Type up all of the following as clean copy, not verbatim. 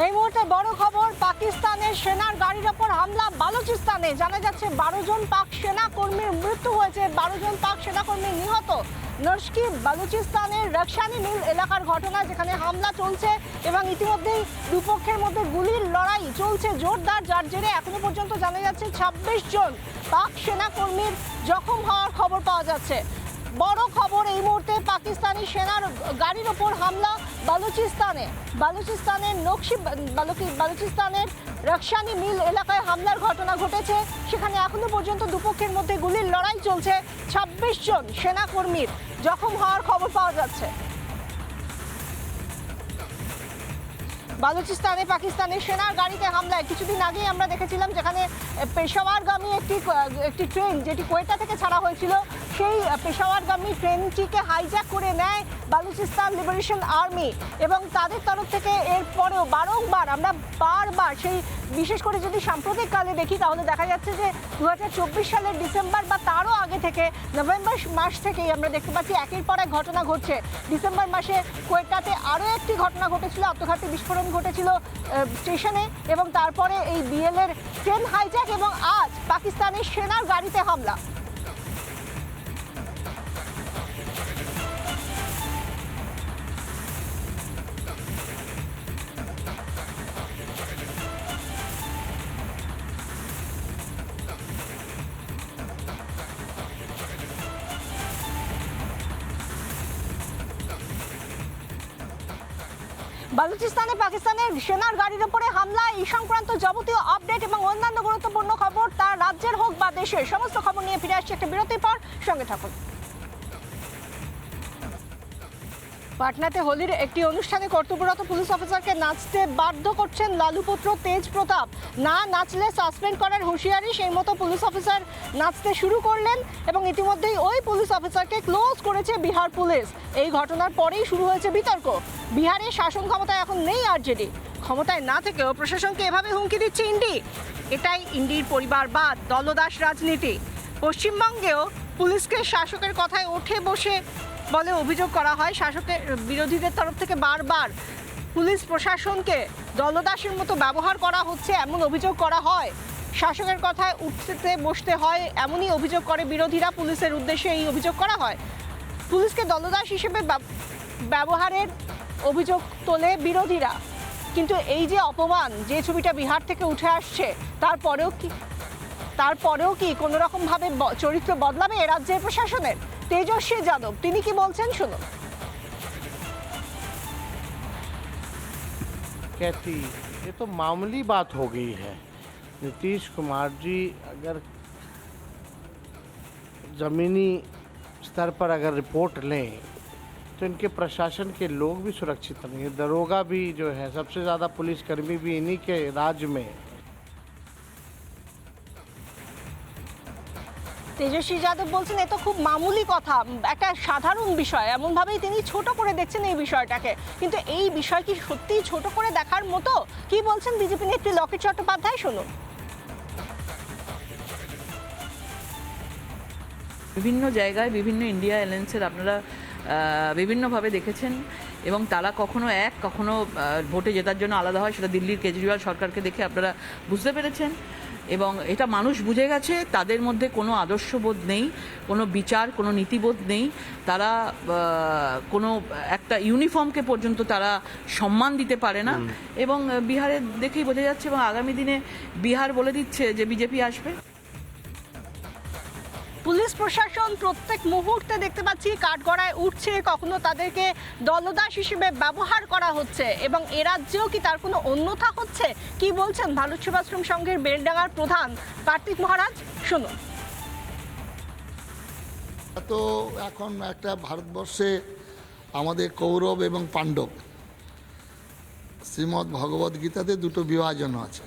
এই মুহূর্তে বড় খবর, পাকিস্তানের সেনার গাড়ির ওপর হামলা বালুচিস্তানে। জানা যাচ্ছে 12 জন পাক সেনা কর্মীর মৃত্যু হয়েছে, 12 জন পাক সেনা কর্মী নিহত। নরস্কি বালুচিস্তানের রকশানি মিল এলাকার ঘটনা, যেখানে হামলা চলছে এবং ইতিমধ্যেই দুপক্ষের মধ্যে গুলির লড়াই চলছে জোরদার, যার জেরে এখনো পর্যন্ত জানা যাচ্ছে 26 জন পাক সেনা কর্মীর জখম হওয়ার খবর পাওয়া যাচ্ছে। বড় খবর এই মুহূর্তে, পাকিস্তানি সেনার গাড়ির ওপর হামলা বালুচিস্তানের বালুচিস্তানের রকশানি মিল এলাকায় হামলার ঘটনা ঘটেছে। সেখানে এখনো পর্যন্ত দুপক্ষের মধ্যে গুলির লড়াই চলছে, 26 জন সেনা কর্মীর জখম হওয়ার খবর পাওয়া যাচ্ছে। বালুচিস্তানে পাকিস্তানের সেনার গাড়িতে হামলায় কিছুদিন আগেই আমরা দেখেছিলাম, যেখানে পেশাওয়ারগামী একটি ট্রেন যেটি কোয়েটা থেকে ছাড়া হয়েছিল, সেই পেশাওয়ারগামী ট্রেনটিকে হাইজ্যাক করে নেয় বালুচিস্তান লিবারেশন আর্মি এবং তাদের তরফ থেকে এরপরেও বারংবার আমরা বারবার সেই, বিশেষ করে যদি সাম্প্রতিককালে দেখি তাহলে দেখা যাচ্ছে যে 2024 সালের ডিসেম্বর বা তারও আগে থেকে নভেম্বর মাস থেকেই আমরা দেখতে পাচ্ছি একের পর এক ঘটনা ঘটছে। ডিসেম্বর মাসে কোয়েটাতে আরও একটি ঘটনা ঘটেছিল, আত্মঘাতী বিস্ফোরণ ঘটেছিল স্টেশনে, এবং তারপরে এই বিএলের ট্রেন হাইজ্যাক এবং আজ পাকিস্তানের সেনার গাড়িতে হামলা। বালুচিস্তানে পাকিস্তানের সেনার গাড়ির উপরে হামলা, এই সংক্রান্ত যাবতীয় আপডেট এবং অন্যান্য গুরুত্বপূর্ণ খবর, তার রাজ্যের হোক বা দেশের, সমস্ত খবর নিয়ে ফিরে আসছে একটা বিরতির পর। সঙ্গে থাকুন। পাটনাতে হোলির একটি অনুষ্ঠানে কর্তব্যরত পুলিশ অফিসারকে নাচতে বাধ্য করছেন লালুপুত্র তেজ প্রতাপ। না নাচলে সাসপেন্ড করার হুঁশিয়ারি, সেই মতো পুলিশ অফিসার নাচতে শুরু করলেন এবং ইতিমধ্যেই ওই পুলিশ অফিসারকে ক্লোজ করেছে বিহার পুলিশ। এই ঘটনার পরেই শুরু হয়েছে বিতর্ক। বিহারে শাসন ক্ষমতায় এখন নেই আরজেডি, ক্ষমতায় না থেকেও প্রশাসনকে এভাবে হুমকি দিচ্ছে ইন্ডি। এটাই ইন্ডির পরিবারবাদ, দলদাস রাজনীতি। পশ্চিমবঙ্গেও পুলিশকে শাসকের কথায় ওঠে বসে বলে অভিযোগ করা হয়। শাসকের বিরোধীদের তরফ থেকে বারবার পুলিশ প্রশাসনকে দলদাসের মতো ব্যবহার করা হচ্ছে এমন অভিযোগ করা হয়। শাসকের কথায় উঠতে বসতে হয় এমনই অভিযোগ করে বিরোধীরা, পুলিশের উদ্দেশ্যে এই অভিযোগ করা হয়। পুলিশকে দলদাস হিসেবে ব্যবহারের অভিযোগ তোলে বিরোধীরা। কিন্তু এই যে অপমান, যে ছবিটা বিহার থেকে উঠে আসছে, তারপরেও কি কোনো রকমভাবে চরিত্র বদলাবে এ রাজ্যের প্রশাসনের? তেজস্বী যাদব তিনি কি বলছেন শুনুন। कहती ये तो मामूली बात हो गई है। नीतीश कुमार जी अगर ज़मीनी स्तर पर अगर रिपोर्ट लें तो इनके प्रशासन के लोग भी सुरक्षित नहीं है। दरोगा भी जो है, सबसे ज़्यादा पुलिसकर्मी भी इन्हीं के राज्य में। তেজস্বী যাদব বলছেন এ তো খুব মামুলি কথা, একটা সাধারণ বিষয়, এমনভাবেই তিনি ছোট করে দেখছেন এই বিষয়টাকে। কিন্তু এই বিষয় কি সত্যিই ছোট করে দেখার মতো? কি বলছেন বিজেপি নেত্রী লকেট চট্টোপাধ্যায়, শুনুন। বিভিন্ন জায়গায় বিভিন্ন ইন্ডিয়া অ্যালায়েন্সের আপনারা বিভিন্নভাবে দেখেছেন এবং তারা কখনো ভোটে জেতার জন্য আলাদা হয়, সেটা দিল্লির কেজরিওয়াল সরকারকে দেখে আপনারা বুঝতে পেরেছেন। এবং এটা মানুষ বুঝে গেছে, তাদের মধ্যে কোনো আদর্শবোধ নেই, কোনো বিচার, কোনো নীতিবোধ নেই। তারা কোনো একটা ইউনিফর্মকে পর্যন্ত তারা সম্মান দিতে পারে না। এবং বিহারে দেখেই বোঝা যাচ্ছে, এবং আগামী দিনে বিহার বলে দিচ্ছে যে বিজেপি আসবে। পুলিশ প্রশাসন প্রত্যেক মুহূর্তে দেখতে পাচ্ছি কাঠগড়ায় উঠছে, কখনো তাদেরকে দলদাস হিসেবে ব্যবহার করা হচ্ছে এবং এ রাজ্যেও কি তার কোনো অন্যথা হচ্ছে? কি বলছেন ভারত সেবাশ্রম সংঘের বেলডাঙ্গার প্রধান কার্তিক মহারাজ, শুনুন। তো এখন একটা ভারতবর্ষে আমাদের কৌরব এবং পাণ্ডব, শ্রীমদ্ ভগবদ গীতাতে দুটো বিভাজন আছে,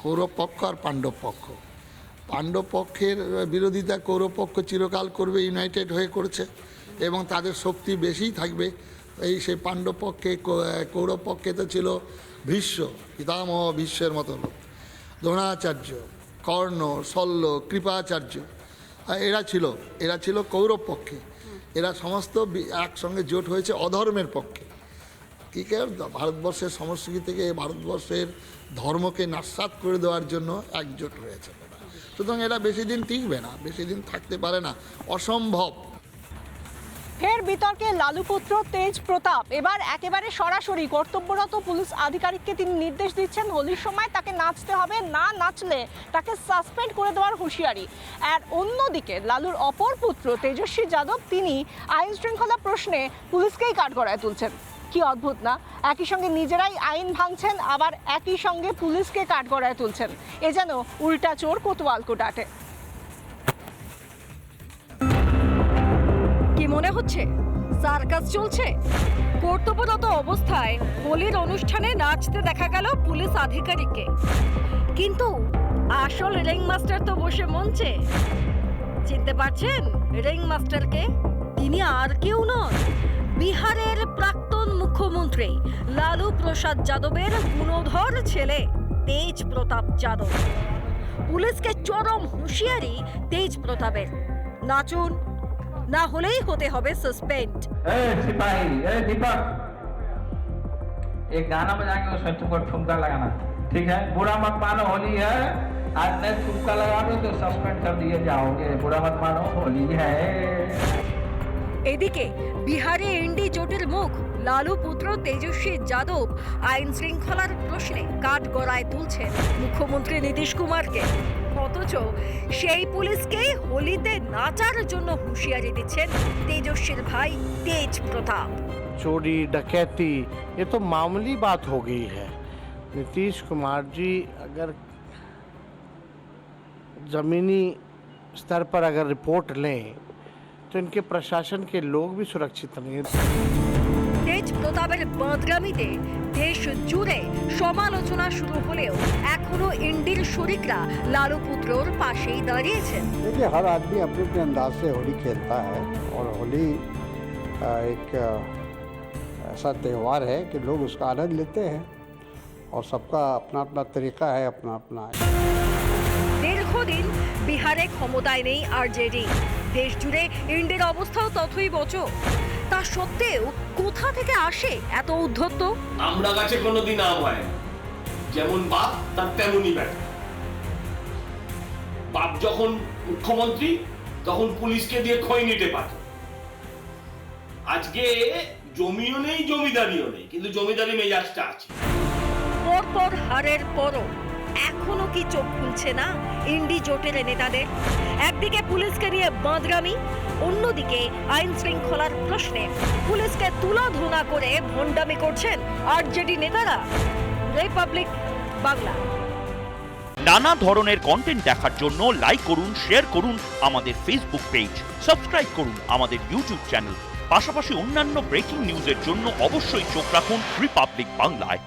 কৌরব পক্ষ আর পাণ্ডব পক্ষ। পাণ্ডব পক্ষের বিরোধিতা কৌরব পক্ষ চিরকাল করবে, ইউনাইটেড হয়ে করেছে এবং তাদের শক্তি বেশিই থাকবে। সেই পাণ্ডব পক্ষে, কৌরব পক্ষে তো ছিল ভীষ্ম, পিতামহ ভীষ্মের মতো লোক, দ্রোণাচার্য, কর্ণ, শল্য, কৃপাচার্য, এরা ছিল কৌরব পক্ষে। এরা সমস্ত একসঙ্গে জোট হয়েছে অধর্মের পক্ষে। জাতিকে ভারতবর্ষের সংস্কৃতি থেকে ভারতবর্ষের ধর্মকে নাস্বাত করে দেওয়ার জন্য একজোট হয়েছে ওরা। সুতরাং এরা বেশি দিন টিকবে না, বেশি দিন থাকতে পারে না, অসম্ভব। ফের বিতর্কে লালুপুত্র তেজ প্রতাপ এবার একেবারে সরাসরি কর্তব্যরত পুলিশ আধিকারিককে তিনি নির্দেশ দিচ্ছেন হোলির সময় তাকে নাচতে হবে, না নাচলে তাকে সাসপেন্ড করে দেওয়ার হুঁশিয়ারি। আর অন্যদিকে লালুর অপর পুত্র তেজস্বী যাদব তিনি আইন শৃঙ্খলা প্রশ্নে পুলিশকেই কাঠগড়ায় তুলছেন। কি অদ্ভুত না, একই সঙ্গে নিজেরাই আইন ভাঙছেন আবার একই সঙ্গে পুলিশকে কাঠগড়ায় তুলছেন। এ যেন উল্টা চোর কোতোয়াল কোটাটে। কি মনে হচ্ছে সার্কাস চলছে? কর্তব্যরত অবস্থায় হোলির অনুষ্ঠানে নাচতে দেখা গেল পুলিশ আধিকারিককে, কিন্তু আসল রিং মাস্টার তো বসে মঞ্চে। চিনতে পারছেন রিং মাস্টারকে? তিনি আর কেউ নন, বিহারের প্রাক্তন মুখ্যমন্ত্রী লালু প্রসাদ যাদবের গুণধর ছেলে তেজ প্রতাপ যাদব। পুলিশকে চরম হুঁশিয়ারি তেজ প্রতাপের, নাচুন, না হলেই হতে হবে সাসপেন্ড। सिपाही दीपक, एक गाना बजा के उसमें तुमको ठुमका लगाना, ठीक है? बुरा मत मानो होली है, आज नहीं ठुमका लगाओगे तो सस्पेंड कर दिए जाओगे। बुरा मत मानो होली है। এদিকে বিহারে এনডি জোটের মুখ লালু পুত্র তেজস্বী যাদব আইন শৃঙ্খলার প্রশ্নে কাঠগড়ায় তুলছেন মুখ্যমন্ত্রী নীতিশ কুমারকে, অথচ সেই পুলিশকেই হোলিতে নাচার জন্য হুঁশিয়ারি দিচ্ছেন তেজস্বীর ভাই তেজ প্রতাপ। चोरी डकैती ये तो मामूली बात हो गई है। नीतीश कुमार जी अगर ज़मीनी स्तर पर अगर रिपोर्ट लें तो इनके प्रशासन के लोग भी सुरक्षित नहीं। তেজ প্রতাপের বদনামিতে দেশ জুড়ে সমালোচনা শুরু হলেও এখনো ইন্ডির শরিকরা লালু পুত্রর পাশেই দাঁড়িয়েছেন। देखिए, हर आदमी अपने अपने अंदाज से होली खेलता है और होली एक ऐसा त्यौहार है कि लोग उसका आनंद लेते हैं और सबका अपना अपना तरीका है, अपना अपना है। দীর্ঘদিন বিহারে ক্ষমতায় নেই আরজেডি, দেশ জুড়ে ইন্ডির অবস্থাও তথই বচ। তা সত্ত্বেও কোথা থেকে আসে এত উদ্ধত্ত? আমরা গাছে কোনোদিন আম হয় না, যেমন বাপ তার তেমনই ব্যাটা। বাপ যখন মুখ্যমন্ত্রী তখন পুলিশকে দিয়ে খৈনিটে পাঠায়। আজকে জমিও নেই, জমিদারিও নেই, কিন্তু জমিদারি মেজাজটা আছে। পরপর হারের পরও এখনো কি চোখ খুলছে না ইন্ডি জোটের নেতাদের? একদিকে পুলিশকে নিয়ে বাঁদরামি, অন্যদিকে আইন শৃঙ্খলার প্রশ্নে পুলিশকে তুলোধনা করে ভণ্ডামি করছেন আরজেডি নেতারা। রিপাবলিক বাংলা। নানা ধরনের কন্টেন্ট দেখার জন্য লাইক করুন, শেয়ার করুন আমাদের ফেসবুক পেজ, সাবস্ক্রাইব করুন আমাদের ইউটিউব চ্যানেল। পাশাপাশি অন্যান্য ব্রেকিং নিউজের জন্য অবশ্যই চোখ রাখুন রিপাবলিক বাংলায়।